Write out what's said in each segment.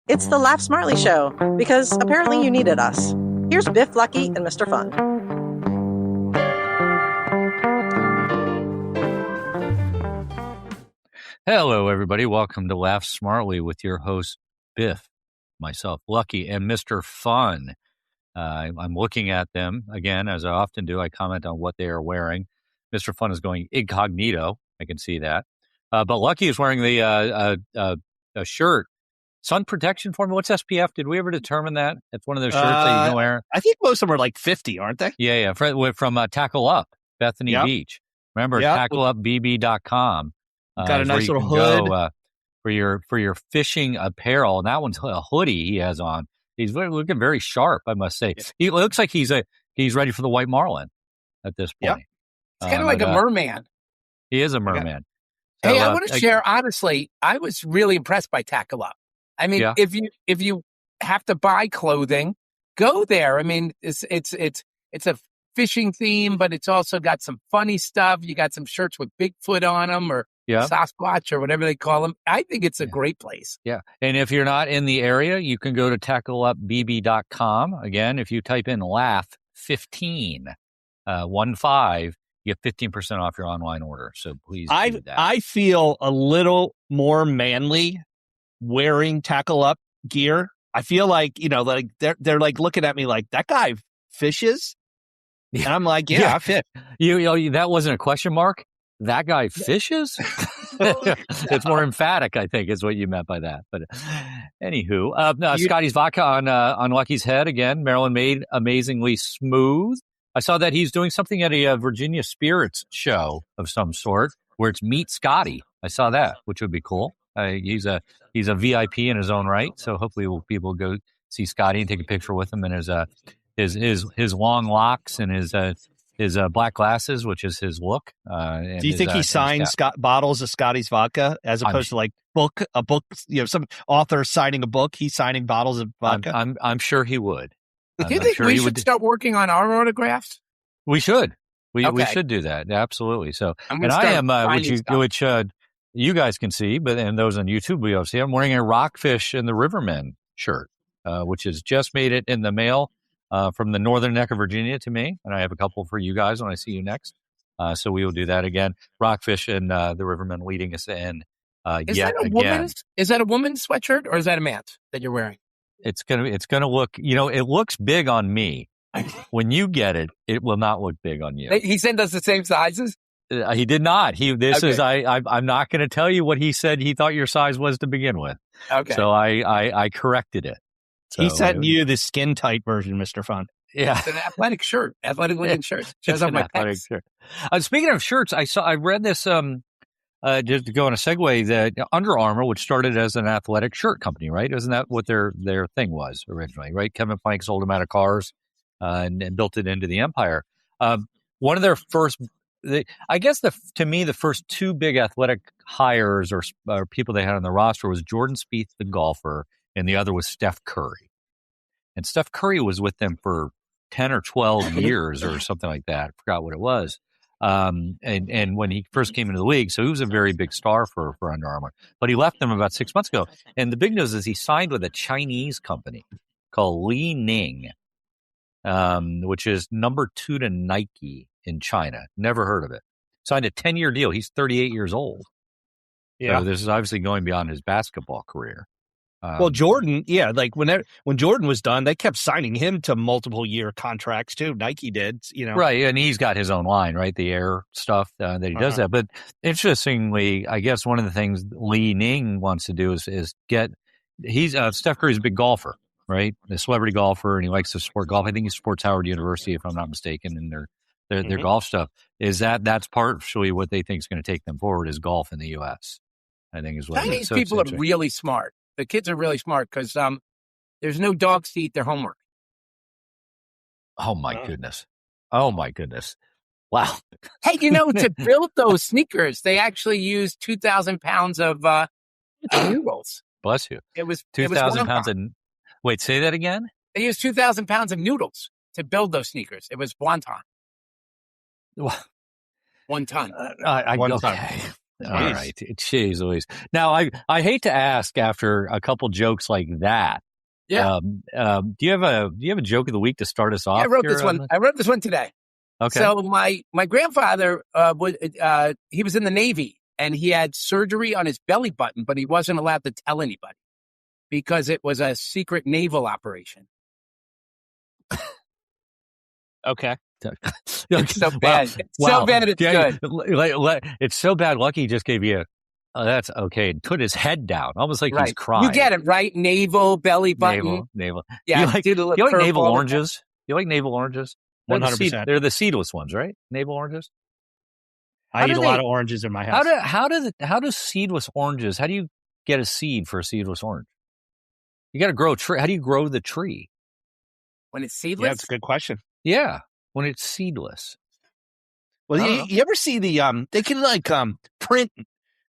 It's the Laugh Smartly Show, because apparently you needed us. Here's Biff, Lucky, and Mr. Fun. Hello, everybody. Welcome to Laugh Smartly with your host, Biff, myself, Lucky, and Mr. Fun. I'm looking at them again, as I often do. I comment on what they are wearing. Mr. Fun is going incognito. I can see that. But Lucky is wearing the a shirt. Sun protection formula. What's SPF? Did we ever determine that? It's one of those shirts that you can wear. I think most of them are like 50, aren't they? Yeah. From Tackle Up, Bethany Beach. Remember, tackleupbb.com. Got a nice little hood. For your fishing apparel. And that one's a hoodie he has on. He's looking very sharp, I must say. He looks like he's ready for the white marlin at this point. It's kind of like a merman. He is a merman. Hey, I want to share, honestly, I was really impressed by Tackle Up. I mean, if you have to buy clothing, go there. I mean, it's a fishing theme, but it's also got some funny stuff. You got some shirts with Bigfoot on them, or Sasquatch, or whatever they call them. I think it's a great place. Yeah. And if you're not in the area, you can go to tackleupbb.com. Again, if you type in laugh 15, 15, you get 15% off your online order. So please do that. I feel a little more manly wearing Tackle Up gear. I feel like, like they're like looking at me like, that guy fishes? And I'm like, I fish. You that wasn't a question mark? That guy fishes? It's more emphatic, I think, is what you meant by that. But anywho, Scotty's vodka on Lucky's head again. Maryland made amazingly smooth. I saw that he's doing something at a Virginia Spirits show of some sort where it's Meet Scotty. I saw that, which would be cool. He's a VIP in his own right, so hopefully people go see Scotty and take a picture with him and his long locks and his black glasses, which is his look. Do you think he signs bottles of Scotty's vodka as opposed to like a book? Some author signing a book, he's signing bottles of vodka. I'm sure he would. Do you think we should start working on our autographs? We should. We should do that. Absolutely. So, and I am, which you guys can see, and those on YouTube, we see, I'm wearing a Rockfish and the Rivermen shirt, which has just made it in the mail from the northern neck of Virginia to me. And I have a couple for you guys when I see you next. So we will do that again. Rockfish and the Rivermen leading us in yet again. Is that a woman's sweatshirt or is that a man's that you're wearing? It's gonna look, it looks big on me. When you get it, it will not look big on you. He sent us the same sizes? He did not. I'm not going to tell you what he said he thought your size was to begin with. Okay. So I corrected it. So, he sent you the skin tight version, Mr. Fun. Yeah. It's an athletic shirt. Athletic looking shirt. Shows off my pecs. Shirt. Speaking of shirts, I read this, just to go on a segue, that Under Armour, which started as an athletic shirt company, right? Isn't that what their thing was originally, right? Kevin Plank sold them out of cars and built it into the empire. One of their first, I guess to me, the first two big athletic hires or people they had on the roster was Jordan Spieth, the golfer, and the other was Steph Curry. And Steph Curry was with them for 10 or 12 years or something like that. I forgot what it was. And when he first came into the league, so he was a very big star for Under Armour. But he left them about 6 months ago. And the big news is he signed with a Chinese company called Li Ning, which is number 2 to Nike in China. Never heard of it. Signed a 10-year deal. He's 38 years old. Yeah. So this is obviously going beyond his basketball career. Well, Jordan, like when Jordan was done, they kept signing him to multiple year contracts too. Nike did, Right, and he's got his own line, right? The Air stuff that he does that. But interestingly, I guess one of the things Li Ning wants to do is he's Steph Curry's a big golfer, right? A celebrity golfer, and he likes to support golf. I think he supports Howard University, if I'm not mistaken, and their golf stuff. That's partially what they think is going to take them forward is golf in the U.S. I think is what Chinese people are really smart. The kids are really smart because there's no dogs to eat their homework. Oh, my goodness. Oh, my goodness. Wow. Hey, to build those sneakers, they actually used 2,000 pounds of noodles. Bless you. It was 2,000 pounds of... Wait, say that again? They used 2,000 pounds of noodles to build those sneakers. It was wonton. 1 ton. 1 ton. All right. Jeez Louise. Now, I hate to ask after a couple jokes like that. Yeah. Do you have a joke of the week to start us off? I wrote this one. I wrote this one today. Okay. So my grandfather he was in the Navy and he had surgery on his belly button, but he wasn't allowed to tell anybody because it was a secret naval operation. Okay. It's so bad. It's so bad. It's good. It's so bad. Lucky just gave you. Oh, that's okay. And put his head down, almost like he's crying. You get it, right? Navel, belly button. Navel. Yeah. You like navel oranges? You like navel oranges? 100%. They're the seedless ones, right? Navel oranges. I eat a lot of oranges in my house. How do seedless oranges? How do you get a seed for a seedless orange? You got to grow a tree. How do you grow the tree when it's seedless? Yeah, that's a good question. Yeah, when it's seedless. Well, you ever see they can print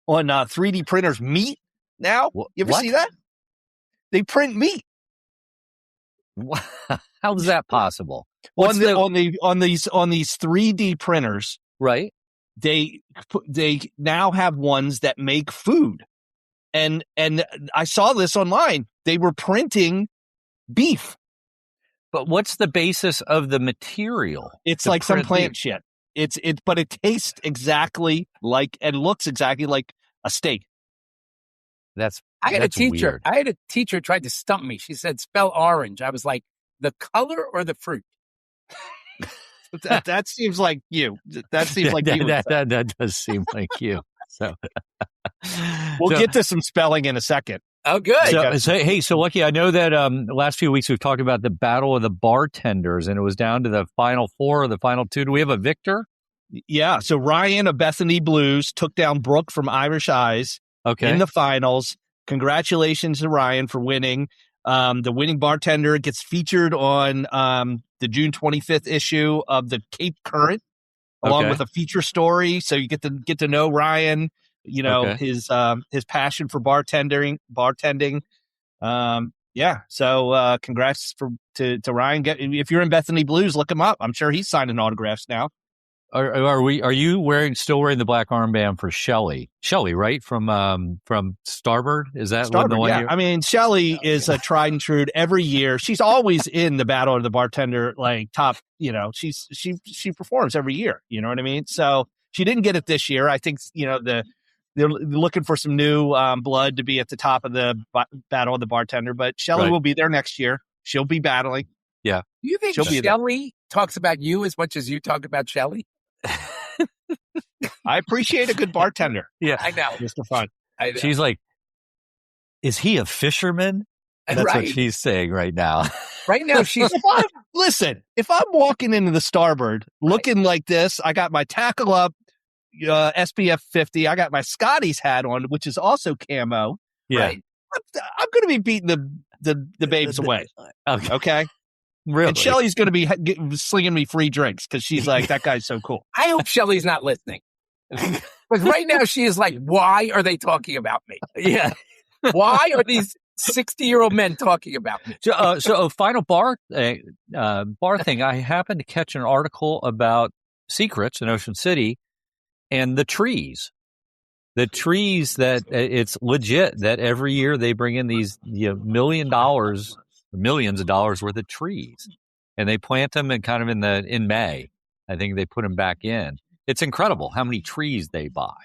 on 3D printers meat now? You ever see that? They print meat. How is that possible? On these 3D printers, right? They now have ones that make food, and I saw this online. They were printing beef. But what's the basis of the material? It's like some plant shit. But it tastes exactly like and looks exactly like a steak. I had a teacher tried to stump me. She said, "Spell orange." I was like, "The color or the fruit?" that seems like you. That seems like you. That does seem like you. So we'll get to some spelling in a second. Oh, good. So Lucky, I know that the last few weeks we've talked about the battle of the bartenders, and it was down to the final 4 or the final 2. Do we have a victor? Yeah. So Ryan of Bethany Blues took down Brooke from Irish Eyes in the finals. Congratulations to Ryan for winning. The winning bartender gets featured on the June 25th issue of the Cape Current, along with a feature story. So you get to know Ryan. You know, his passion for bartending. So congrats to Ryan. If you're in Bethany Blues, look him up. I'm sure he's signing autographs now. Are you still wearing the black armband for Shelley? Shelley, right? From Starboard? Is that Starboard? The one? Yeah. I mean, Shelley is a tried and true every year. She's always in the battle of the bartender, like top. You know, she performs every year. You know what I mean? So she didn't get it this year. I think they're looking for some new blood to be at the top of the battle of the bartender. But Shelley will be there next year. She'll be battling. Yeah. Do you think Shelley talks about you as much as you talk about Shelley? I appreciate a good bartender. Yeah, I know. Just for fun. She's like, is he a fisherman? That's what she's saying right now. Right now, she's... if I'm walking into the Starboard looking like this, I got my tackle up, SPF 50. I got my Scotty's hat on, which is also camo. Yeah. Right? I'm going to be beating the babes away. Okay? Really? And Shelley's going to be slinging me free drinks because she's like, that guy's so cool. I hope Shelley's not listening. Because right now she is like, why are they talking about me? Yeah. Why are these 60-year-old men talking about me? So a final bar thing. I happened to catch an article about secrets in Ocean City and the trees. The trees that it's legit that every year they bring in these millions of dollars worth of trees, and they plant them in May. I think they put them back in. It's incredible how many trees they buy.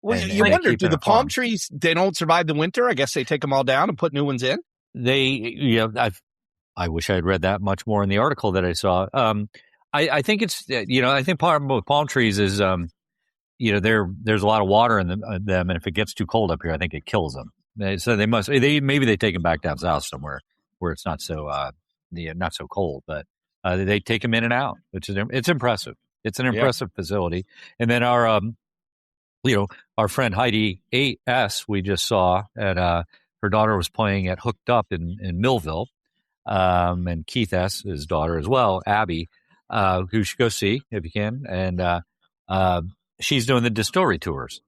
Well, you wonder, do the palm trees, they don't survive the winter? I guess they take them all down and put new ones in. I wish I had read that much more in the article that I saw. I think it's, I think part of palm trees is, there's a lot of water in them, and if it gets too cold up here, I think it kills them. So maybe they take them back down south somewhere where it's not so not so cold, but they take them in and out, it's impressive. It's an impressive facility. And then our friend Heidi A.S. we just saw at her daughter was playing at Hooked Up in Millville, and Keith S. his daughter as well, Abby, who you should go see if you can, and she's doing the distillery tours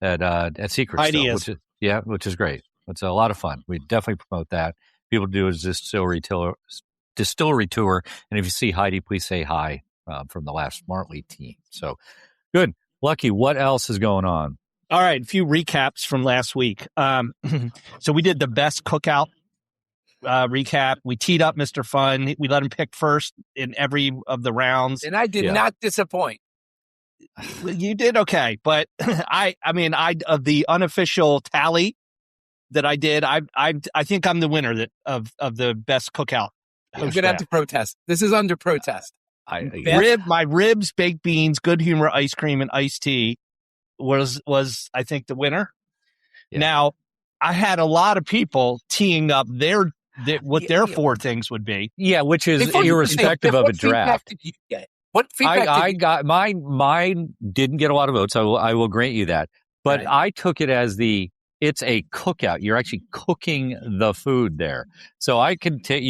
at Secret Heidi Still, which is great. It's a lot of fun. We definitely promote that. People do a distillery tour, and if you see Heidi, please say hi from the last Smartly team. So good. Lucky, what else is going on? All right, a few recaps from last week. So we did the best cookout recap. We teed up Mr. Fun. We let him pick first in every of the rounds. And I did not disappoint. You did okay, but I mean, of the unofficial tally that I did, I think I'm the winner of the best cookout. I'm gonna have to protest. This is under protest. My ribs, baked beans, good humor, ice cream, and iced tea was I think the winner. Yeah. Now I had a lot of people teeing up their 4 things would be. Yeah, which is irrespective of a draft. Did you get? What feedback I got? Mine didn't get a lot of votes. I will grant you that. But I took it as it's a cookout. You're actually cooking the food there. So I can take,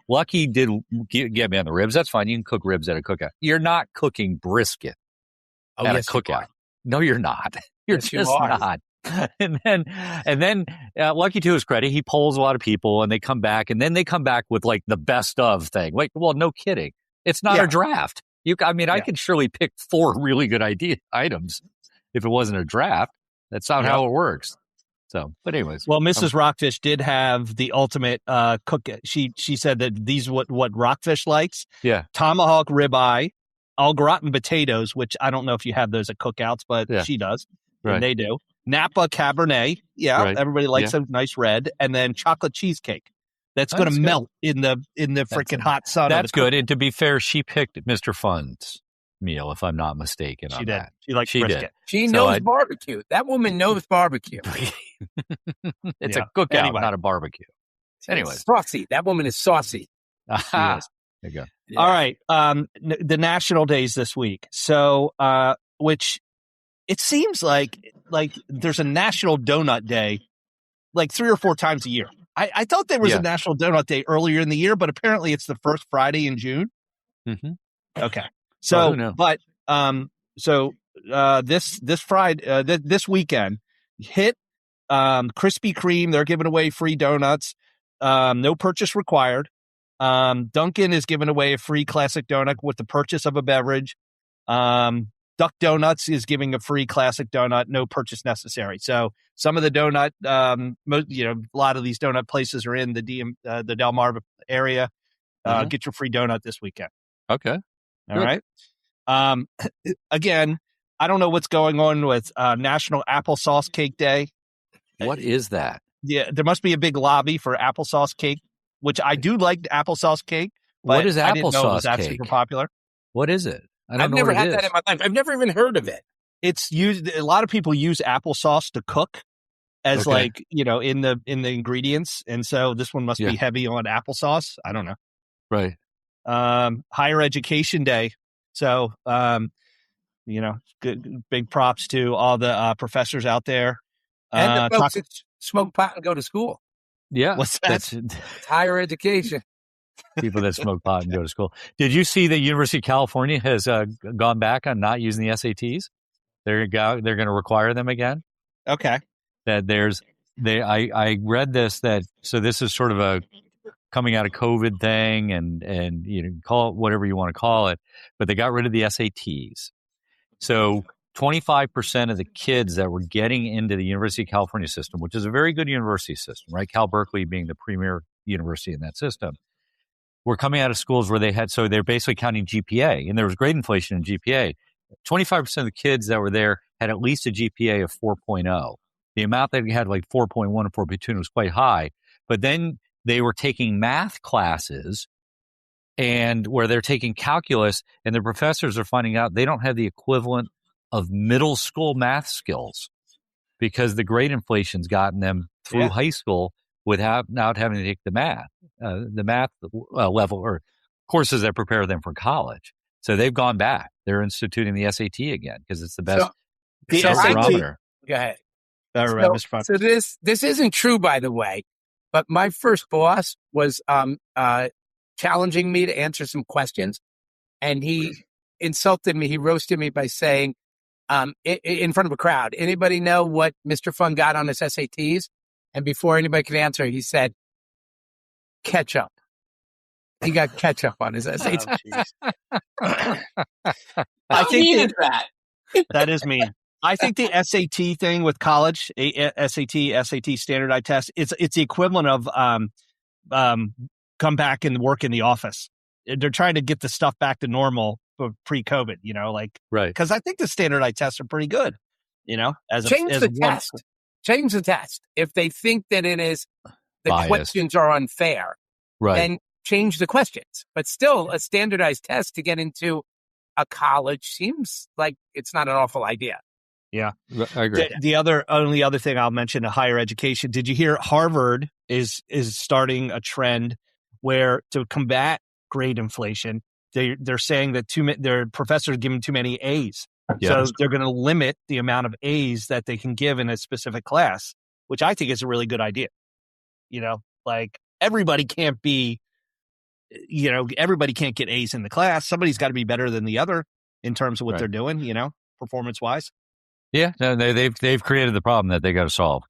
Lucky did get me on the ribs. That's fine. You can cook ribs at a cookout. You're not cooking brisket at a cookout. No, you're not. You're just not. And then Lucky, to his credit, he polls a lot of people and they come back with like the best of thing. Like, well, no kidding. It's not a draft. I could surely pick 4 really good items if it wasn't a draft. That's not how it works. So, but anyways. Well, Mrs. Rockfish did have the ultimate cook. She said that these what Rockfish likes. Yeah. Tomahawk ribeye, au gratin potatoes, which I don't know if you have those at cookouts, but she does. Right. And they do. Napa Cabernet. Yeah. Right. Everybody likes a nice red. And then chocolate cheesecake. That's going to melt in the freaking hot sun. That's good. And to be fair, she picked Mr. Fun's meal, if I'm not mistaken. She did. That. She likes brisket. Did. She knows barbecue. That woman knows barbecue. It's a cookout, not a barbecue. Anyways. Saucy. That woman is saucy. There you go. Yeah. All right. The national days this week. So, which it seems like there's a national donut day like 3 or 4 times a year. I thought there was a National Donut Day earlier in the year, but apparently it's the first Friday in June. Mm-hmm. Okay. So, this Friday, this weekend, hit Krispy Kreme. They're giving away free donuts. No purchase required. Dunkin' is giving away a free classic donut with the purchase of a beverage. Duck Donuts is giving a free classic donut, no purchase necessary. So some of the donut, a lot of these donut places are in the Delmarva area. Get your free donut this weekend. Okay. All right. Again, I don't know what's going on with National Applesauce Cake Day. What is that? Yeah, there must be a big lobby for applesauce cake, which I do like applesauce cake. What is applesauce I didn't know it was that cake? super popular. What is it? I've never had that in my life. I've never even heard of it. It's used. A lot of people use applesauce to cook as in the ingredients, and so this one must be heavy on applesauce. I don't know. Right. Higher Education Day. So, good big props to all the professors out there. And the folks that smoke pot and go to school. Yeah. What's that? It's higher education. People that smoke pot and go to school. Did you see that University of California has gone back on not using the SATs? They're going to require them again. Okay. That I read this so this is sort of a coming out of COVID thing and call it whatever you want to call it, but they got rid of the SATs. So 25% of the kids that were getting into the University of California system, which is a very good university system, right? Cal Berkeley being the premier university in that system, were coming out of schools where they're basically counting GPA, and there was grade inflation in GPA. 25% of the kids that were there had at least a GPA of 4.0. The amount that had like 4.1 and 4.2 was quite high, but then they were taking math classes and where they're taking calculus, and the professors are finding out they don't have the equivalent of middle school math skills because the grade inflation's gotten them through high school without having to take the math level or courses that prepare them for college. So they've gone back. They're instituting the SAT again because it's the best barometer. Go ahead. So this isn't true, by the way, but my first boss was challenging me to answer some questions, and he insulted me. He roasted me by saying, in front of a crowd, anybody know what Mr. Fun got on his SATs? And before anybody could answer, he said, ketchup. He got ketchup on his SAT. I think that is mean. I think the SAT thing with college, SAT standardized test, it's the equivalent of come back and work in the office. They're trying to get the stuff back to normal for pre-COVID, right. Because I think the standardized tests are pretty good, Change the test. If they think that it is, the biased. questions are unfair, right. then change the questions. But still, a standardized test to get into a college seems like it's not an awful idea. Yeah, I agree. The only other thing I'll mention, higher education. Did you hear Harvard is starting a trend where to combat grade inflation, they're saying that their professors are giving too many A's. Yes. So they're going to limit the amount of A's that they can give in a specific class, which I think is a really good idea. Like everybody can't be, everybody can't get A's in the class. Somebody's got to be better than the other in terms of what they're doing, performance wise. Yeah, no, they've created the problem that they got to solve.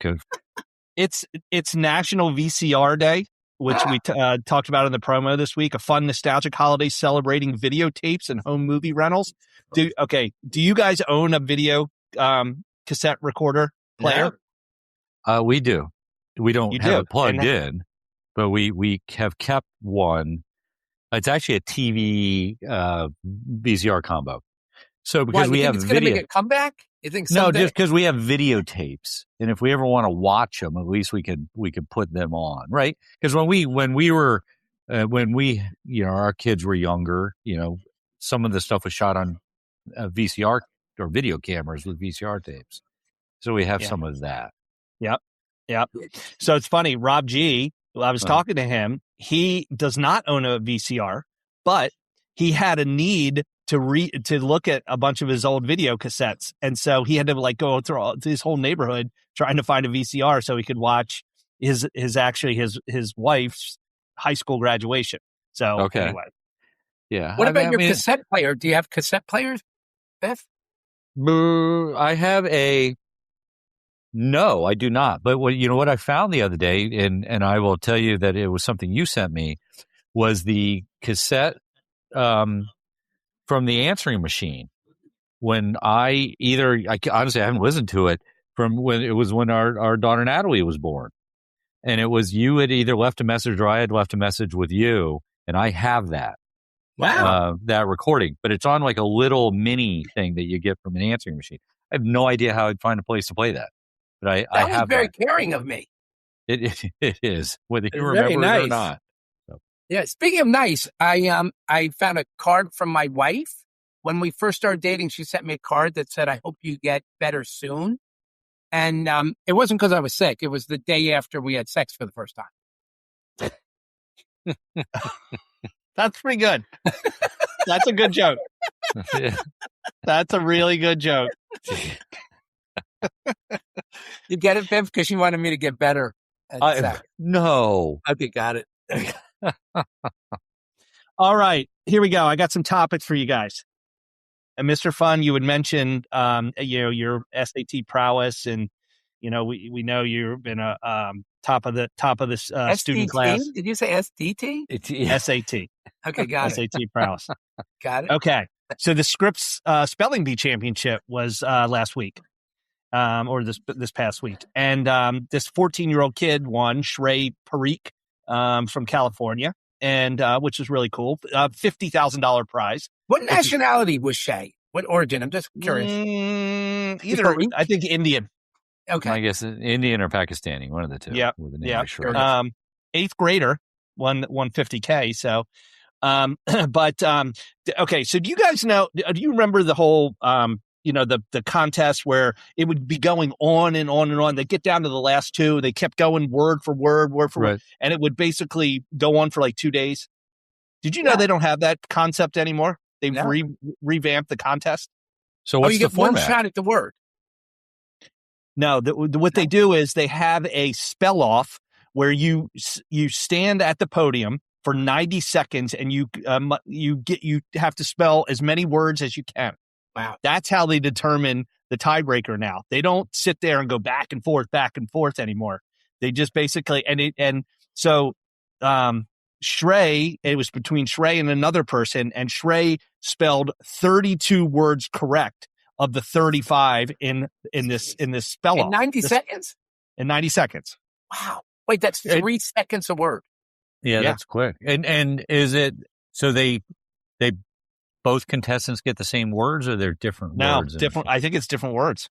It's National VCR Day, which we talked about in the promo this week. A fun, nostalgic holiday celebrating videotapes and home movie rentals. Do you guys own a video cassette recorder player? We do. We don't have it plugged in, but we have kept one. It's actually a TV VCR combo. So because we have it's video, going to make a comeback. You think no, just because we have videotapes, and if we ever want to watch them, at least we could put them on, right? Because when our kids were younger, some of the stuff was shot on VCR or video cameras with VCR tapes, so we have some of that. Yep. So it's funny, Rob G. I was talking to him. He does not own a VCR, but he had a need to look at a bunch of his old video cassettes. And so he had to go through his whole neighborhood trying to find a VCR so he could watch his wife's high school graduation. So anyway. Yeah. What about your cassette player? Do you have cassette players, Biff? I have no, I do not. But what I found the other day, and I will tell you that it was something you sent me, was the cassette from the answering machine. When honestly, I haven't listened to it from when our daughter Natalie was born. And it was you had either left a message or I had left a message with you. And I have that. Wow. That recording. But it's on like a little mini thing that you get from an answering machine. I have no idea how I'd find a place to play that. But I have very caring of me. It is, whether you It's remember it or not. So. Yeah. Speaking of nice, I found a card from my wife. When we first started dating, she sent me a card that said, "I hope you get better soon." And it wasn't because I was sick. It was the day after we had sex for the first time. That's pretty good. That's a good joke. Yeah. That's a really good joke. You get it, Biff? Because she wanted me to get better at sex. No. Okay, got it. All right, here we go. I got some topics for you guys. And Mr. Fun, you had mentioned, your SAT prowess, and we know you've been a top of this student class. Did you say SDT? It's SAT. Okay, got it. SAT prowess. Got it. Okay, so the Scripps Spelling Bee Championship was last week, or this past week, and this 14-year-old kid won, Shrey Parikh, from California, and which is really cool. $50,000 prize. What nationality was Shay? What origin? I'm just curious. Either, I think Indian. Okay. I guess Indian or Pakistani, one of the two. Yeah. Yeah. Sure. Eighth grader won $50K. So, okay. So do you guys know, do you remember the whole, the contest where it would be going on and on and on? They get down to the last two. They kept going word for word, and it would basically go on for like 2 days. Did you know they don't have that concept anymore? They've revamped the contest. So what's you the get one format? shot at the word. No, what they do is they have a spell off where you stand at the podium for 90 seconds and you have to spell as many words as you can. Wow. That's how they determine the tiebreaker now. They don't sit there and go back and forth anymore. They just basically so Shrey, it was between Shrey and another person, and Shrey spelled 32 words correct of the 35 in this spell In 90 seconds? In 90 seconds. Wow. Wait, that's 3 seconds a word. Yeah, that's quick. And is it so they both contestants get the same words, or they're different words? Different. I think it's different words.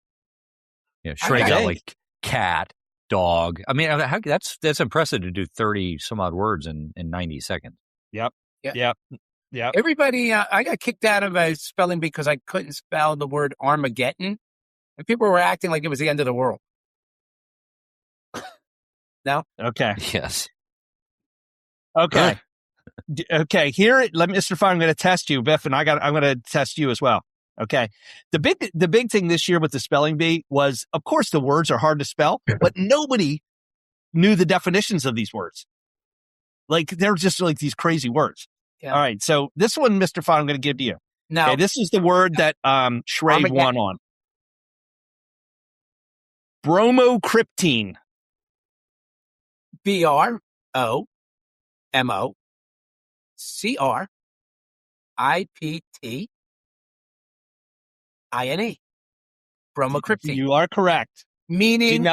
Yeah, Shrey got like cat, dog. I mean, that's impressive to do 30 some odd words in 90 seconds. Yep. Everybody, I got kicked out of a spelling bee because I couldn't spell the word Armageddon, and people were acting like it was the end of the world. No? Okay. Yes. Okay. Okay. Here, Mr. Fine, I'm going to test you, Biff, and I'm going to test you as well. Okay. The big thing this year with the spelling bee was, of course, the words are hard to spell, but nobody knew the definitions of these words. Like, they're just like these crazy words. Yeah. All right. So this one, Mr. Fine, I'm going to give to you. No. Okay, this is the word that Shrey won on. Bromocryptine. BROMOCRYPTINE. Bromocryptine. You are correct. Meaning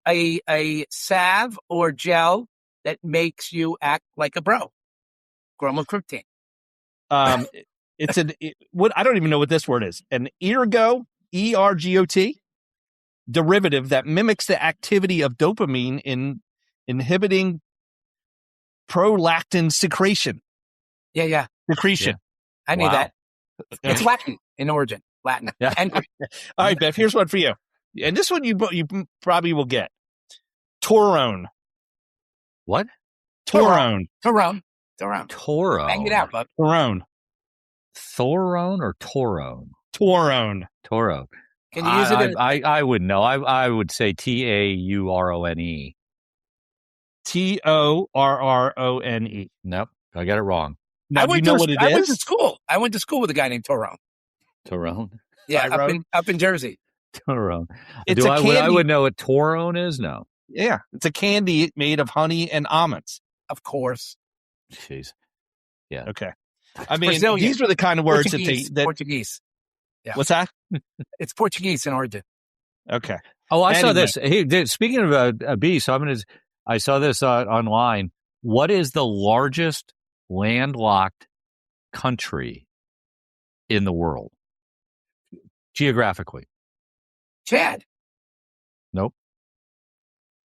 a salve or gel that makes you act like a bro. Bromocryptine. It's what I don't even know what this word is. An ergot, ERGOT, derivative that mimics the activity of dopamine in inhibiting prolactin secretion. Yeah. Secretion. Yeah. I knew that. It's Latin in origin. Latin. Yeah. And all right, Bev, here's one for you. And this one you probably will get. Taurone. What? Taurone. Taurone. Bang it out, bud. Taurone. Thorone or Taurone? Taurone. Can you use it? I would know. I would say TAURONE. TORRONE. Nope, I got it wrong. Now, do you know what it is? I went to school with a guy named Taurone. Taurone? Yeah, up in Jersey. Taurone. It's a candy. I would know what Taurone is? No. Yeah, it's a candy made of honey and almonds. Of course. Jeez. Yeah. Okay. I mean, Brazilian. These are the kind of words Portuguese. Yeah. What's that? It's Portuguese in origin. Okay. Oh, I saw this. Hey, speaking of a bee, so I saw this online. What is the largest landlocked country in the world? Geographically. Chad. Nope.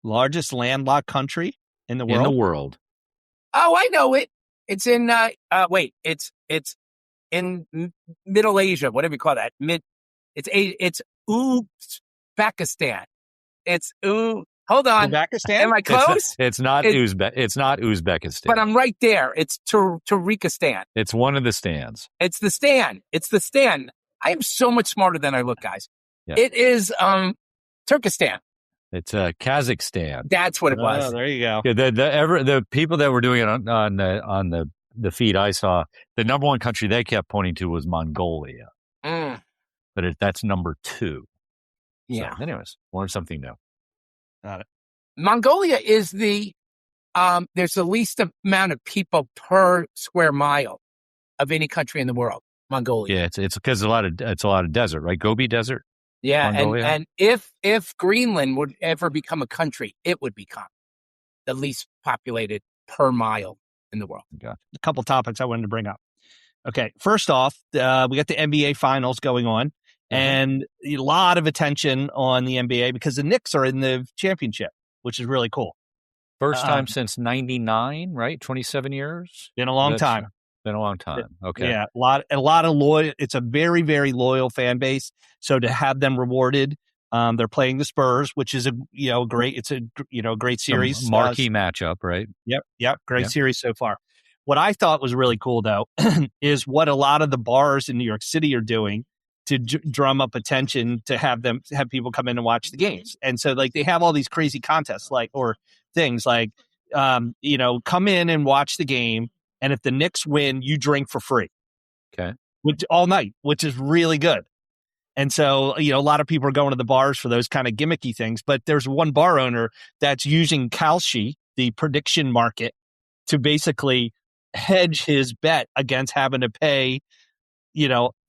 Largest landlocked country in the world? In the world. Oh, I know it. It's in, it's in Middle Asia, whatever you call that. It's Uzbekistan. Hold on. Uzbekistan? Am I close? It's not Uzbekistan. But I'm right there. It's Tajikistan. It's one of the stands. It's the stand. I am so much smarter than I look, guys. Yeah. It is Turkestan. It's Kazakhstan. That's what it was. Oh, there you go. Yeah, the people that were doing it on the feed I saw, the number one country they kept pointing to was Mongolia. But that's number 2. Yeah. So, anyways, learn something new. Got it. Mongolia is there's the least amount of people per square mile of any country in the world. Mongolia. Yeah, it's because it's a lot of desert, right? Gobi Desert. Yeah, and if Greenland would ever become a country, it would become the least populated per mile in the world. A couple topics I wanted to bring up. Okay, first off, we got the NBA Finals going on, and a lot of attention on the NBA because the Knicks are in the championship, which is really cool. First time since '99, right? 27 years. Been a long time. Been a long time. Okay. Yeah, a lot of loyal. It's a very, very loyal fan base. So to have them rewarded, they're playing the Spurs, which is great. It's a great series, marquee matchup, right? Yep. Great series so far. What I thought was really cool though is what a lot of the bars in New York City are doing to drum up attention to have people come in and watch the games. And so like they have all these crazy contests or things like come in and watch the game. And if the Knicks win, you drink for free. Okay. All night, which is really good. And so, a lot of people are going to the bars for those kind of gimmicky things. But there's one bar owner that's using Kalshi, the prediction market, to basically hedge his bet against having to pay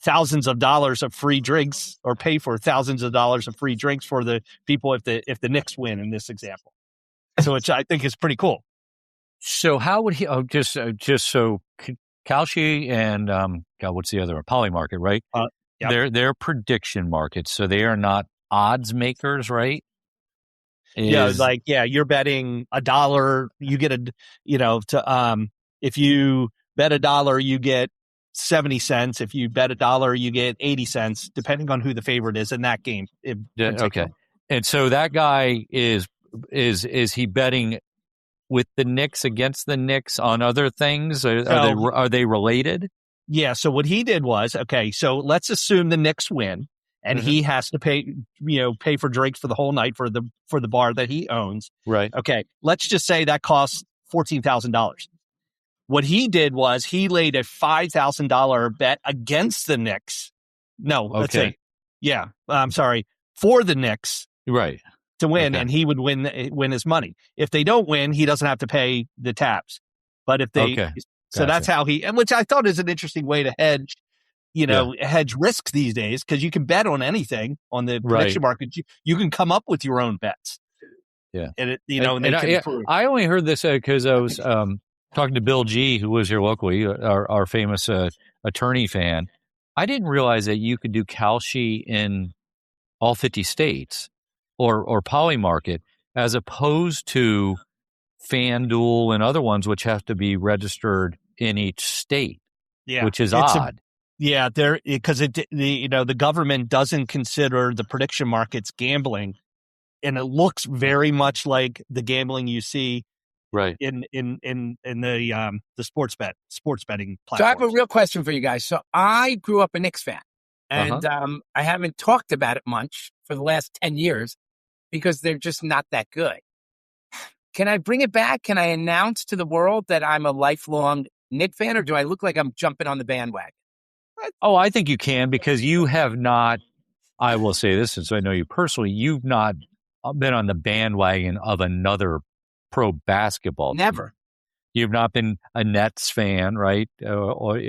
thousands of dollars of free drinks or pay for thousands of dollars of free drinks for the people if the Knicks win in this example. So which I think is pretty cool. So how would he? Oh, just so Kalshi and what's the other one? Polymarket, right? Yep. They're prediction markets, so they are not odds makers, right? You're betting $1, you get if you bet $1, you get 70 cents. If you bet $1, you get 80 cents, depending on who the favorite is in that game. Okay, and so that guy is he betting with the Knicks against the Knicks on other things? Are they related? Yeah. So what he did was, so let's assume the Knicks win and he has to pay for drinks for the whole night for the bar that he owns. Right. Okay. Let's just say that costs $14,000. What he did was he laid a $5,000 bet against the Knicks. No, let's say, I'm sorry, for the Knicks. Right. To win, and he would win his money. If they don't win, he doesn't have to pay the taps. But if they, so that's how which I thought is an interesting way to hedge, hedge risks these days, because you can bet on anything on the prediction market. You can come up with your own bets. Yeah, and I only heard this because I was talking to Bill G, who was here locally, our famous attorney fan. I didn't realize that you could do Kalshi in all 50 states. Or Polymarket, as opposed to FanDuel and other ones which have to be registered in each state, which is odd. Because the government doesn't consider the prediction markets gambling, and it looks very much like the gambling you see in the sports betting platforms. So I have a real question for you guys. So I grew up a Knicks fan, and I haven't talked about it much for the last 10 years. Because they're just not that good. Can I bring it back? Can I announce to the world that I'm a lifelong Knicks fan, or do I look like I'm jumping on the bandwagon? Oh, I think you can, because you have not, I will say this since I know you personally, you've not been on the bandwagon of another pro basketball Never. team. You've not been a Nets fan, right? Or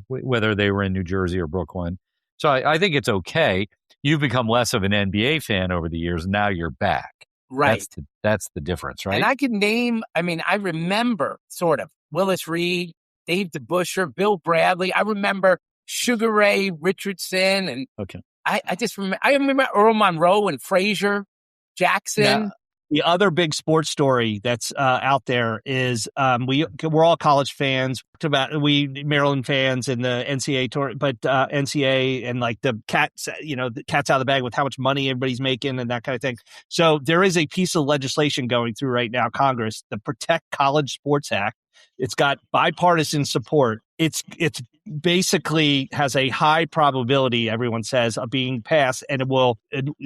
whether they were in New Jersey or Brooklyn. So I think it's okay. You've become less of an NBA fan over the years, and now you're back. Right. That's the difference, right? And I can name, I remember sort of Willis Reed, Dave DeBusschere, Bill Bradley. I remember Sugar Ray Richardson. And I just remember, Earl Monroe and Frazier Jackson. Yeah. The other big sports story that's out there is we're all college fans. Maryland fans and the NCAA tour, but NCAA and like the cat's out of the bag with how much money everybody's making and that kind of thing. So there is a piece of legislation going through right now, Congress, the Protect College Sports Act. It's got bipartisan support. It's basically has a high probability, everyone says, of being passed, and it will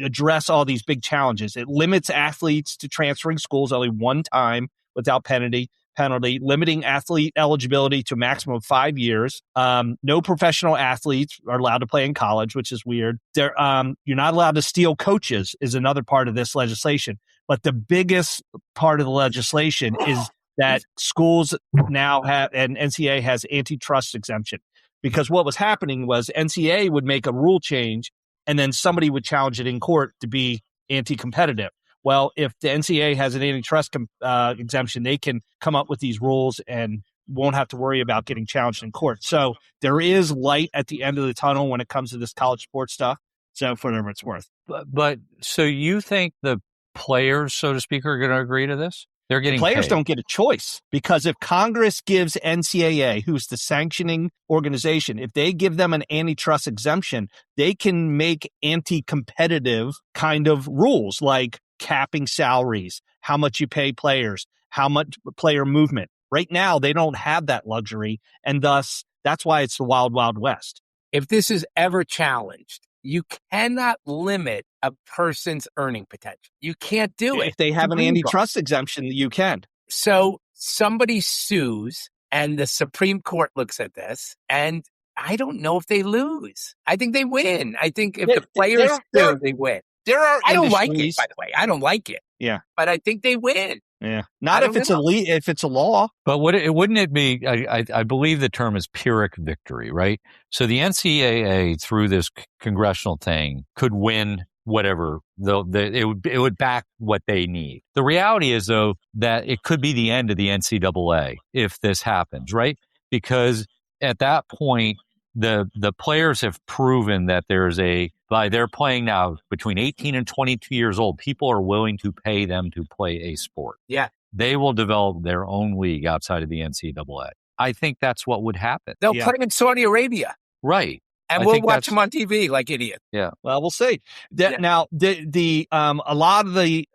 address all these big challenges. It limits athletes to transferring schools only one time without penalty, limiting athlete eligibility to a maximum of 5 years. No professional athletes are allowed to play in college, which is weird. You're not allowed to steal coaches is another part of this legislation. But the biggest part of the legislation is that schools now have, and NCAA has antitrust exemption. Because what was happening was NCAA would make a rule change and then somebody would challenge it in court to be anti-competitive. Well, if the NCAA has an antitrust exemption, they can come up with these rules and won't have to worry about getting challenged in court. So there is light at the end of the tunnel when it comes to this college sports stuff. So for whatever it's worth. But so you think the players, so to speak, are going to agree to this? They're getting players paid. Don't get a choice, because if Congress gives NCAA, who's the sanctioning organization, if they give them an antitrust exemption, they can make anti-competitive kind of rules like capping salaries, how much you pay players, how much player movement. Right now, they don't have that luxury, and thus that's why it's the wild, wild west. If this is ever challenged, you cannot limit a person's earning potential. You can't do it. If they have an antitrust exemption, you can. So somebody sues and the Supreme Court looks at this, and I don't know if they lose. I think they win. I think if the players sue, they win. There are I don't like it, by the way. I don't like it. Yeah. But I think they win. Yeah, not if it's if it's a law. But wouldn't it be? I believe the term is Pyrrhic victory, right? So the NCAA through this congressional thing could win whatever. It would back what they need. The reality is though that it could be the end of the NCAA if this happens, right? Because at that point, the players have proven that they're playing now between 18 and 22 years old. People are willing to pay them to play a sport. Yeah. They will develop their own league outside of the NCAA. I think that's what would happen. They'll play in Saudi Arabia. Right. And we'll watch them on TV like idiots. Yeah. Well, we'll see. Now, a lot of the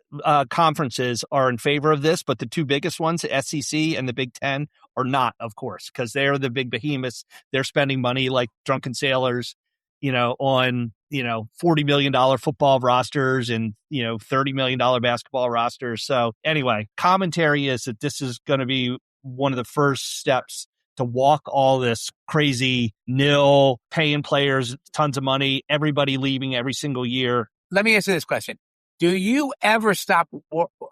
conferences are in favor of this, but the two biggest ones, the SEC and the Big Ten, are not, of course, because they're the big behemoths. They're spending money like drunken sailors, on, $40 million football rosters and, $30 million basketball rosters. So anyway, commentary is that this is going to be one of the first steps to walk all this crazy nil, paying players tons of money, everybody leaving every single year. Let me answer this question. Do you ever stop,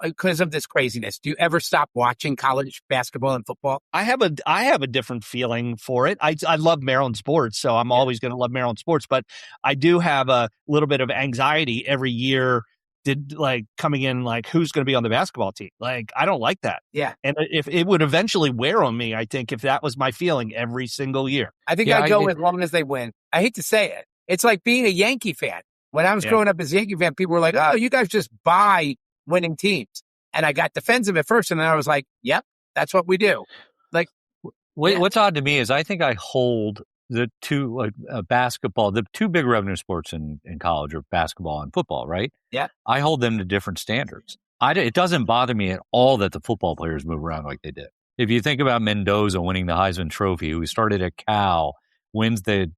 because of this craziness, do you ever stop watching college basketball and football? I have a different feeling for it. I love Maryland sports, so I'm always going to love Maryland sports, but I do have a little bit of anxiety every year coming in, who's going to be on the basketball team. I don't like that. Yeah. And if it would eventually wear on me, I think, if that was my feeling every single year. I think I'd go as long as they win. I hate to say it. It's like being a Yankee fan. When I was growing up as a Yankee fan, people were like, oh, you guys just buy winning teams. And I got defensive at first, and then I was like, yep, that's what we do. What's odd to me is I think I hold the two basketball, the two big revenue sports in college are basketball and football, right? Yeah. I hold them to different standards. It doesn't bother me at all that the football players move around like they did. If you think about Mendoza winning the Heisman Trophy, who started at Cal, wins the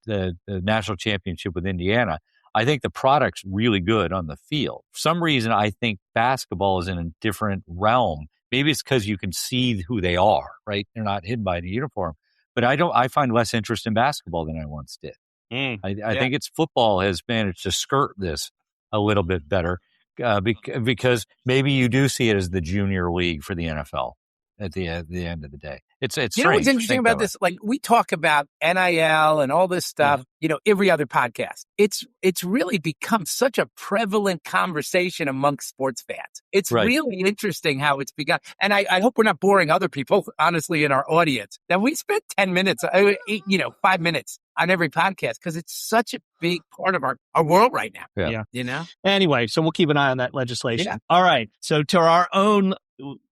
national championship with Indiana, I think the product's really good on the field. For some reason, I think basketball is in a different realm. Maybe it's because you can see who they are, right? They're not hidden by the uniform. But I find less interest in basketball than I once did. I think it's football has managed to skirt this a little bit better because maybe you do see it as the junior league for the NFL at the end of the day. It's you know what's interesting about this? We talk about NIL and all this stuff, every other podcast. It's really become such a prevalent conversation amongst sports fans. It's really interesting how it's begun. And I hope we're not boring other people, honestly, in our audience, that we spend 10 minutes, 5 minutes on every podcast because it's such a big part of our world right now. Yeah. Anyway, so we'll keep an eye on that legislation. Yeah. All right. So to our own,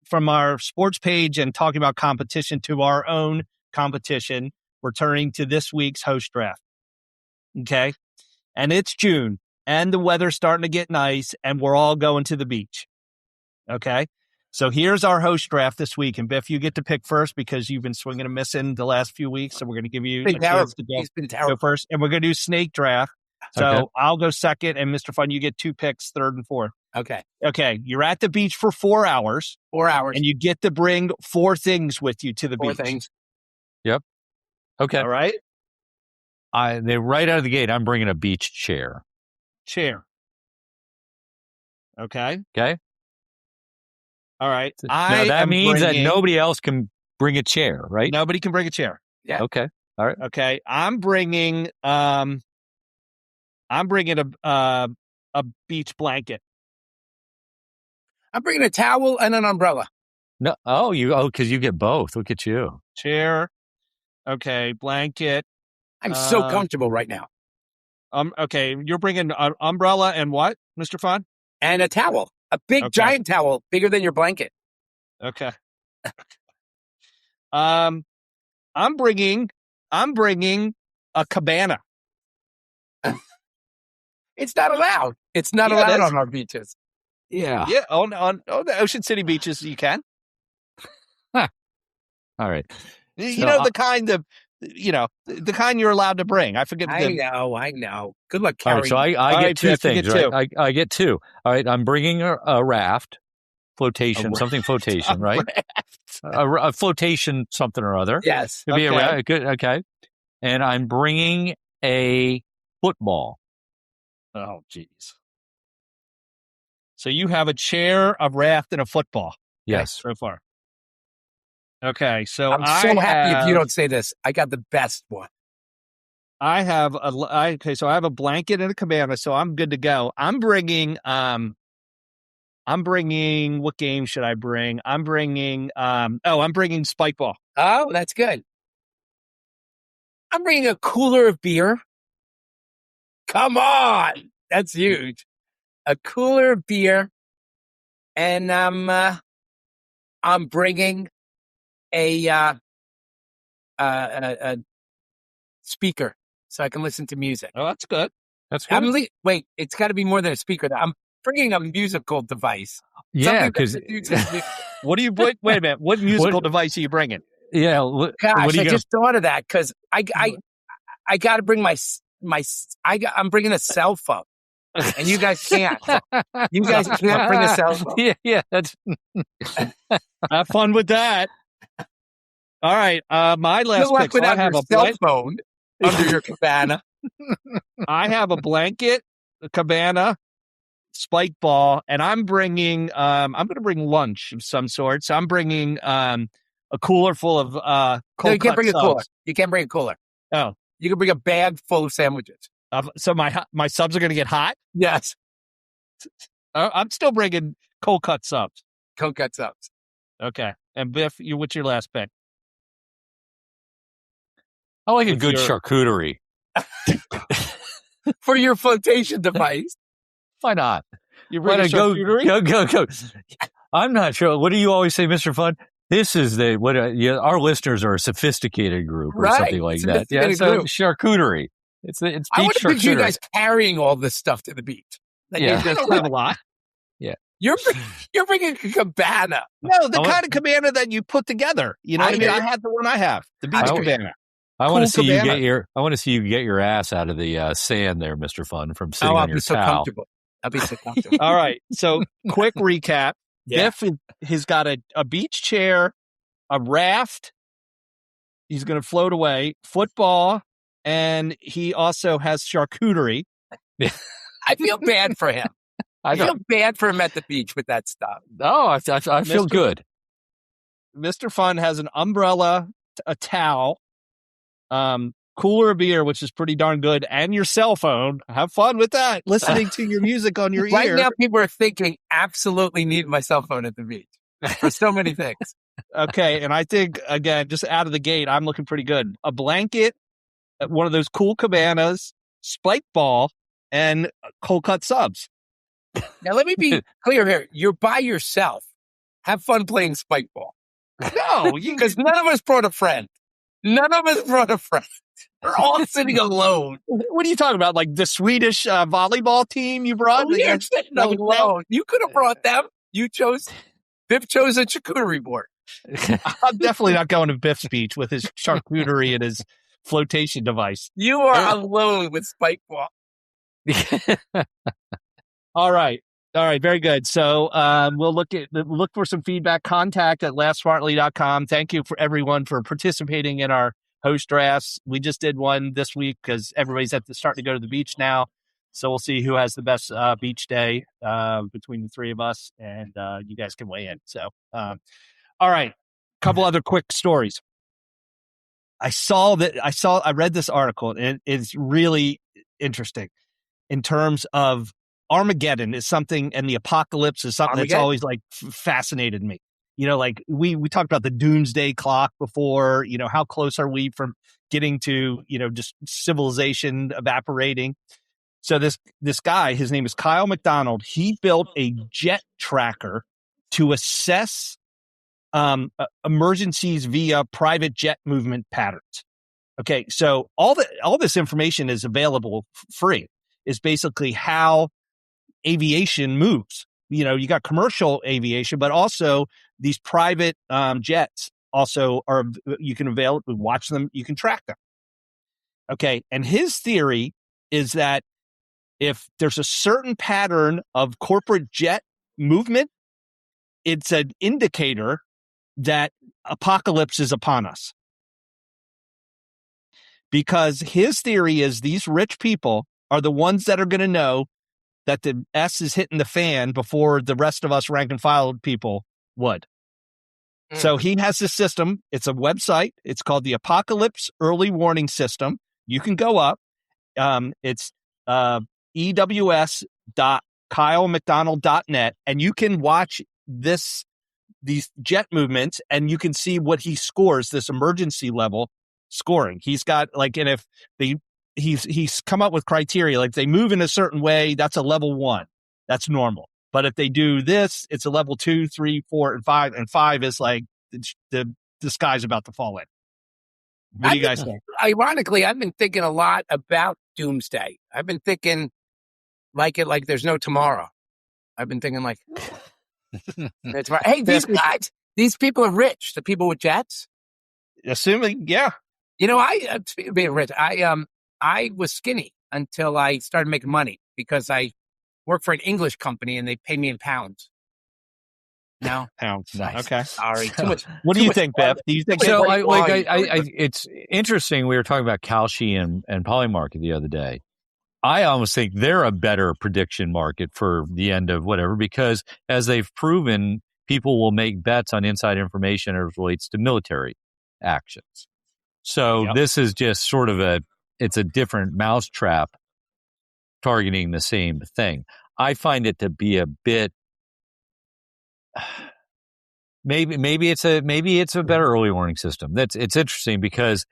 from our sports page and talking about competition to our own competition, we're turning to this week's host draft. Okay. And it's June and the weather's starting to get nice and we're all going to the beach. Okay. So here's our host draft this week. And Biff, you get to pick first because you've been swinging and missing the last few weeks. So we're going to give you a chance to go first. And we're going to do snake draft. So I'll go second and Mr. Fun, you get 2 picks, third and fourth. Okay. You're at the beach for 4 hours. 4 hours. And you get to bring 4 things with you to the beach. 4 things. Yep. Okay. All right. They're right out of the gate. I'm bringing a beach chair. Okay. All right. Now that means that nobody else can bring a chair, right? Nobody can bring a chair. Yeah. Okay. All right. Okay. I'm bringing a beach blanket. I'm bringing a towel and an umbrella. No. Because you get both. Look at you. Chair. Okay. Blanket. I'm so comfortable right now. Okay. You're bringing an umbrella and what, Mr. Fun? And a towel. A big giant towel, bigger than your blanket. Okay. I'm bringing a cabana. It's not allowed. It's not allowed on our beaches. Yeah. Yeah. On the Ocean City beaches, you can. Huh. All right. The kind you're allowed to bring. I forget. I know. Good luck carrying. All right, so I get 2 things, right? I get 2. All right. I'm bringing a raft, flotation, something flotation, right? A flotation, something or other. Yes. Could be a raft. Good. Okay. And I'm bringing a football. Oh, geez. So you have a chair, a raft, and a football. Yes. so far. Okay, so I'm so happy if you don't say this. I got the best one. I have so I have a blanket and a cabana, so I'm good to go. I'm bringing what game should I bring? I'm bringing Spike Ball. Oh, that's good. I'm bringing a cooler of beer. Come on. That's huge. A cooler of beer. And I'm bringing a speaker so I can listen to music. Oh, that's good. That's good. Wait, it's got to be more than a speaker. I'm bringing a musical device. Yeah, because what do you put? Wait a minute. What musical device are you bringing? Yeah. Gosh, I just thought of that because I got to bring I'm bringing a cell phone. And you guys can't. You guys can't bring a cell phone. Yeah. That's have fun with that. All right. My last pick. So I have a cell phone under your cabana. I have a blanket, a cabana, spike ball, and I'm bringing. I'm going to bring lunch of some sort. So I'm bringing a cooler full of cold. No, you can't bring subs. a cooler. You can't bring a cooler. Oh, you can bring a bag full of sandwiches. So my subs are going to get hot? Yes. I'm still bringing cold cut subs. Cold cut subs. Okay. And Biff, what's your last pick? I like a good charcuterie. For your flotation device. Why not? You bring a charcuterie? Go. I'm not sure. What do you always say, Mr. Fun? This is our listeners are a sophisticated group or something like that. Yeah, so charcuterie. It's I want to picture you guys carrying all this stuff to the beach. Yeah, I don't have a lot. Yeah, you're bringing a cabana. No, the kind of cabana that you put together. You know what I mean? I had the one I have, the beach cabana. I want to see you get your ass out of the sand there, Mr. Fun, from sitting on your towel. I'll be so comfortable. All right. So quick recap. Yeah. Biff has got a beach chair, a raft. He's going to float away, football, and he also has charcuterie. I feel bad for him. I feel bad for him at the beach with that stuff. Oh, I feel good. Mr. Fun has an umbrella, a towel, cooler of beer, which is pretty darn good, and your cell phone. Have fun with that. Listening to your music on your ear. Right now, people are thinking, absolutely need my cell phone at the beach for so many things. Okay, and I think, again, just out of the gate, I'm looking pretty good. A blanket, one of those cool cabanas, spike ball, and cold cut subs. Now, let me be clear here. You're by yourself. Have fun playing spike ball. No, because none of us brought a friend. None of us brought a friend. We're all sitting alone. What are you talking about? Like the Swedish volleyball team you brought? Oh, you're sitting alone. You could have brought them. Biff chose a charcuterie board. I'm definitely not going to Biff's beach with his charcuterie and his flotation device. You are alone with spike ball. All right. Very good. So we'll look for some feedback. Contact at laughsmartly.com. Thank you for everyone for participating in our host drafts. We just did one this week because everybody's starting to go to the beach now. So we'll see who has the best beach day between the three of us, and you guys can weigh in. So, all right. Couple other quick stories. I read this article, and it's really interesting in terms of Armageddon is something, and the apocalypse is something that's always like fascinated me. You know, like we talked about the doomsday clock before, you know, how close are we from getting to, you know, just civilization evaporating. So this guy, his name is Kyle McDonald. He built a jet tracker to assess emergencies via private jet movement patterns. Okay, so all this information is available free. Is basically how aviation moves. You know, you got commercial aviation, but also these private jets also you can watch them, you can track them. Okay, and his theory is that if there's a certain pattern of corporate jet movement, it's an indicator that apocalypse is upon us. Because his theory is these rich people are the ones that are going to know that the S is hitting the fan before the rest of us rank and file people would. So he has this system. It's a website. It's called the Apocalypse Early Warning System. You can go up. It's ews.kylemcdonald.net, and you can watch these jet movements, and you can see what he scores, this emergency level scoring. He's got and if he's come up with criteria, like they move in a certain way, that's a level 1. That's normal. But if they do this, it's a level 2, 3, 4, and 5. And 5 is like the sky's about to fall in. What do you guys think? Ironically, I've been thinking a lot about doomsday. I've been thinking like there's no tomorrow. I've been thinking like, hey, these people are rich. The people with jets. Assuming, yeah. Speaking of being rich, I was skinny until I started making money because I work for an English company and they pay me in pounds. No pounds. Nice. Okay. Sorry. Too much. What do you think, Biff? Do you think so? It's interesting. We were talking about Kalshi and Polymarket the other day. I almost think they're a better prediction market for the end of whatever, because as they've proven, people will make bets on inside information as it relates to military actions. So This is just sort of it's a different mousetrap targeting the same thing. I find it to be a bit, maybe it's a better early warning system. It's interesting because,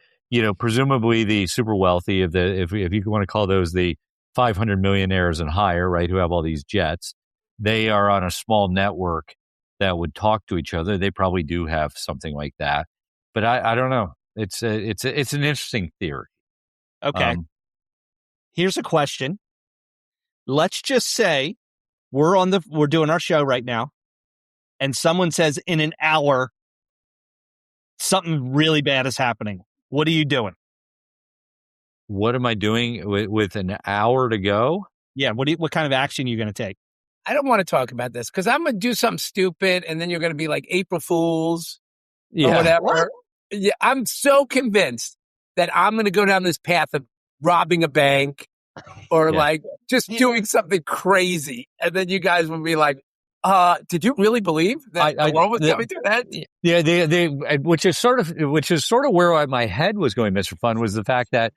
presumably the super wealthy if you want to call those the 500 millionaires and higher, right, who have all these jets, they are on a small network that would talk to each other. They probably do have something like that, but I don't know. It's an interesting theory. Okay. Here's a question. Let's just say we're doing our show right now, and someone says in an hour something really bad is happening. What are you doing? What am I doing with an hour to go? Yeah. What kind of action are you going to take? I don't want to talk about this because I'm going to do something stupid, and then you're going to be like April Fools or whatever. What? Yeah, I'm so convinced that I'm going to go down this path of robbing a bank or just doing something crazy, and then you guys will be like, did you really believe that the world was coming to that? Yeah, which is sort of where my head was going, Mr. Fun, was the fact that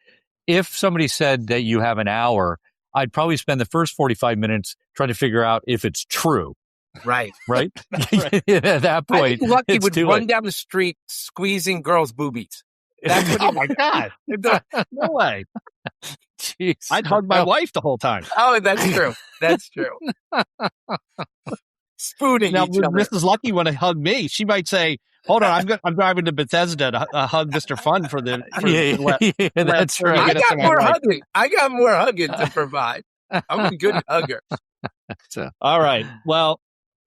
if somebody said that you have an hour, I'd probably spend the first 45 minutes trying to figure out if it's true. Right. Right? At that point, I think Lucky would run down the street squeezing girls' boobies. That's what. Oh my God! No way. Jeez. I'd hug my wife the whole time. Oh, that's true. That's true. Spooning now, each other. Mrs. Lucky want to hug me. She might say, "Hold on, I'm driving to Bethesda to hug Mr. Fun for the." That's right. I got more hugging to provide. I'm a good hugger. All right. Well,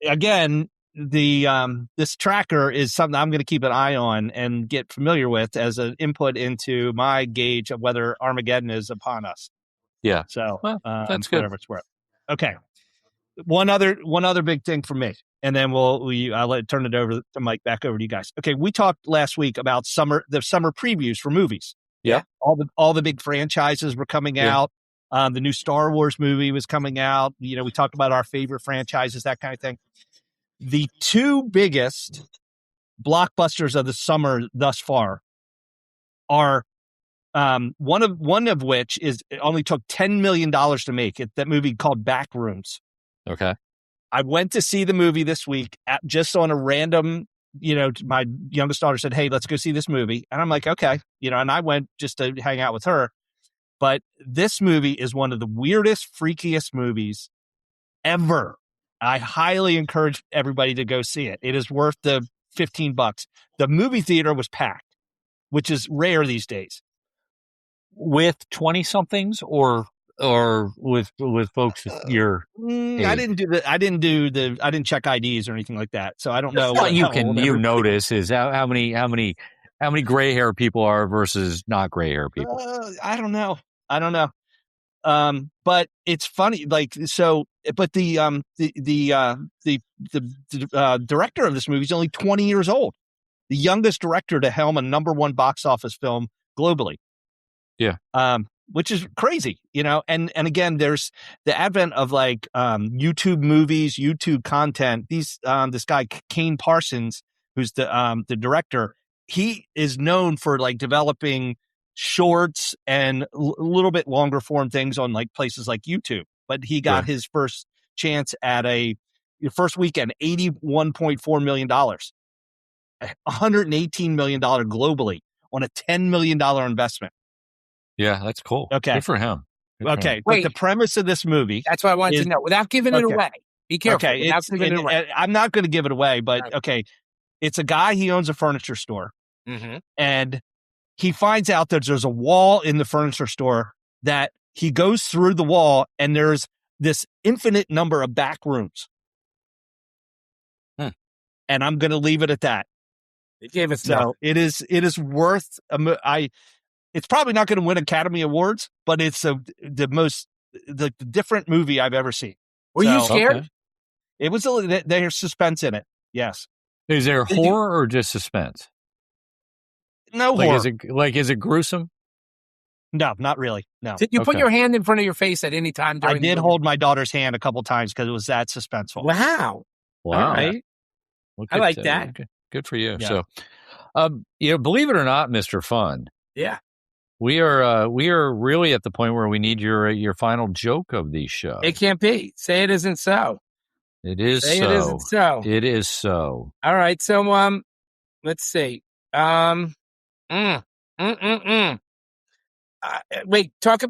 again, this tracker is something I'm going to keep an eye on and get familiar with as an input into my gauge of whether Armageddon is upon us. Yeah. So that's good. Whatever it's worth. Okay. One other big thing for me, and then I'll turn it over to Mike, back over to you guys. Okay. We talked last week about the summer previews for movies. Yeah. All the big franchises were coming out. The new Star Wars movie was coming out. We talked about our favorite franchises, that kind of thing. The two biggest blockbusters of the summer thus far are one of which only took $10 million to make it. That movie called Backrooms. Okay. I went to see the movie this week just on a random. My youngest daughter said, "Hey, let's go see this movie," and I'm like, "Okay," and I went just to hang out with her. But this movie is one of the weirdest, freakiest movies ever. I highly encourage everybody to go see it. It is worth the $15. The movie theater was packed, which is rare these days. With 20-somethings or with folks your age? I didn't check IDs or anything like that, so I don't know. What you notice is how many gray hair people are versus not gray hair people. I don't know. But it's funny, but the director of this movie is only 20 years old, the youngest director to helm a #1 box office film globally. Yeah. Which is crazy, and again, there's the advent of YouTube movies, YouTube content. This guy, Kane Parsons, who's the director, he is known for like developing shorts and a little bit longer form things on like places like YouTube. But he got his first chance at the first weekend, $81.4 million, $118 million globally on a $10 million investment. Yeah, that's cool. Okay. Good for him. But the premise of this movie. That's what I wanted to know. Without giving it away. Be careful. Okay. I'm not going to give it away, but okay. It's a guy, he owns a furniture store. Mm-hmm. And he finds out that there's a wall in the furniture store that he goes through the wall and there's this infinite number of back rooms. And I'm going to leave it at that. It gave us it is worth it's probably not going to win Academy Awards, but it's the different movie I've ever seen. Were you scared? Okay. It was there's suspense in it. Yes. Is there horror or just suspense? No horror. Is it gruesome? No, not really. No. Did you put your hand in front of your face at any time during I did hold my daughter's hand a couple times because it was that suspenseful. Wow. All right. Well, I like that. Good for you. Yeah. So, believe it or not, Mr. Fun. Yeah. We are really at the point where we need your final joke of the show. It can't be. Say it isn't so. It is Say so. it isn't so. It is so. All right. So let's see. Wait. Talk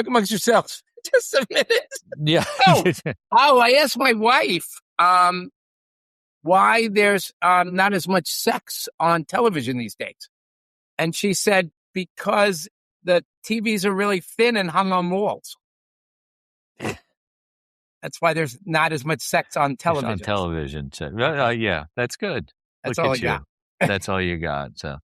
amongst yourselves. Just a minute. Yeah. I asked my wife why there's not as much sex on television these days, and she said because the TVs are really thin and hung on walls. That's why there's not as much sex on television. On television. So, yeah, that's good. That's Look all at I you. got. That's all you got. So,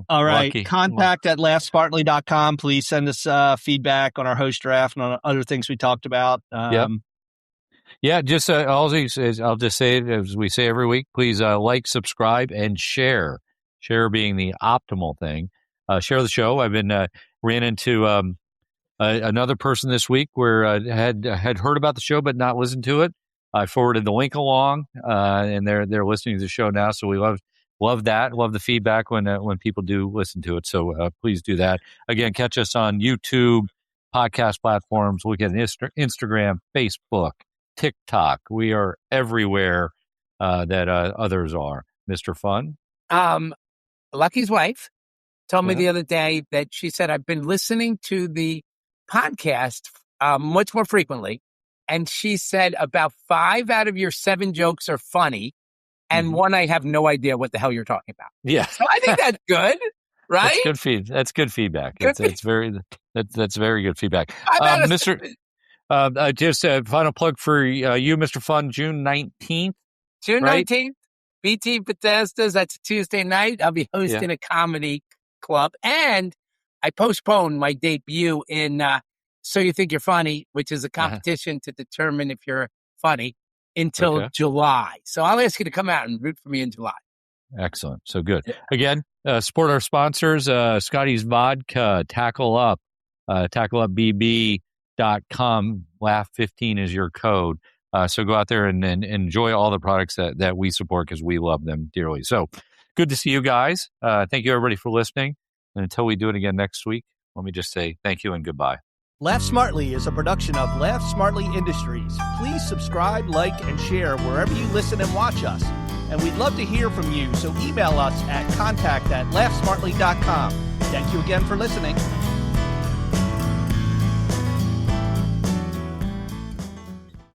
all right. Lucky. Contact at laughsmartly.com. Please send us feedback on our host draft and on other things we talked about. Yeah, just I'll just say it as we say every week. Please like, subscribe, and share. Share being the optimal thing. Share the show. I've been ran into another person this week where had heard about the show but not listened to it. I forwarded the link along, and they're listening to the show now. So we love that. Love the feedback when people do listen to it. So please do that. Again, catch us on YouTube, podcast platforms. Look at Instagram, Facebook, TikTok. We are everywhere that others are. Mr. Fun. Lucky's wife told me the other day that she said, I've been listening to the podcast much more frequently. And she said about 5 out of your 7 jokes are funny. And one, I have no idea what the hell you're talking about. Yeah. So I think that's good, right? That's good feedback. That's very good feedback. Just a final plug for you, Mr. Fun, June 19th. June 19th, BT Bethesda's. That's a Tuesday night. I'll be hosting a comedy club. And I postponed my debut in So You Think You're Funny, which is a competition to determine if you're funny, until July. So I'll ask you to come out and root for me in July. Excellent. So good. Again, support our sponsors, Scotty's Vodka, Tackle Up, tackleupbb.com. Laugh 15 is your code. So go out there and enjoy all the products that we support because we love them dearly. So good to see you guys. Thank you, everybody, for listening. And until we do it again next week, let me just say thank you and goodbye. Laugh Smartly is a production of Laugh Smartly Industries. Please subscribe, like, and share wherever you listen and watch us. And we'd love to hear from you, so email us at contact@laughsmartly.com. Thank you again for listening.